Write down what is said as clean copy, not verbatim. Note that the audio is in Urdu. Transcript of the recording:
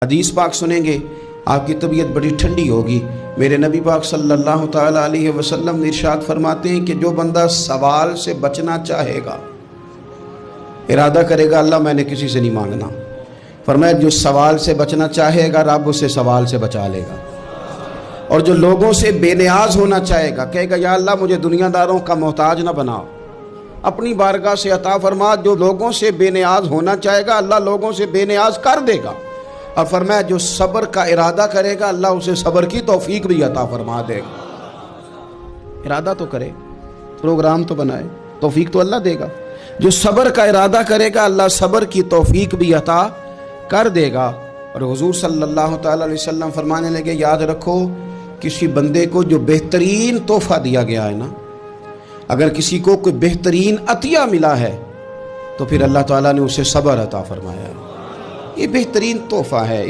حدیث پاک سنیں گے آپ کی طبیعت بڑی ٹھنڈی ہوگی۔ میرے نبی پاک صلی اللہ تعالیٰ علیہ وسلم نے ارشاد فرماتے ہیں کہ جو بندہ سوال سے بچنا چاہے گا، ارادہ کرے گا اللہ میں نے کسی سے نہیں مانگنا، فرمایا جو سوال سے بچنا چاہے گا رب اسے سوال سے بچا لے گا۔ اور جو لوگوں سے بے نیاز ہونا چاہے گا، کہے گا یا اللہ مجھے دنیا داروں کا محتاج نہ بناؤ، اپنی بارگاہ سے عطا فرما۔ جو لوگوں سے بے نیاز ہونا چاہے گا اللہ لوگوں سے بے نیاز کر دے گا۔ اور فرمایا جو صبر کا ارادہ کرے گا اللہ اسے صبر کی توفیق بھی عطا فرما دے گا۔ ارادہ تو کرے، پروگرام تو بنائے، توفیق تو اللہ دے گا۔ جو صبر کا ارادہ کرے گا اللہ صبر کی توفیق بھی عطا کر دے گا۔ اور حضور صلی اللہ تعالیٰ علیہ وسلم فرمانے لگے یاد رکھو کسی بندے کو جو بہترین تحفہ دیا گیا ہے نا، اگر کسی کو کوئی بہترین عطیہ ملا ہے تو پھر اللہ تعالیٰ نے اسے صبر عطا فرمایا ہے۔ یہ بہترین تحفہ ہے۔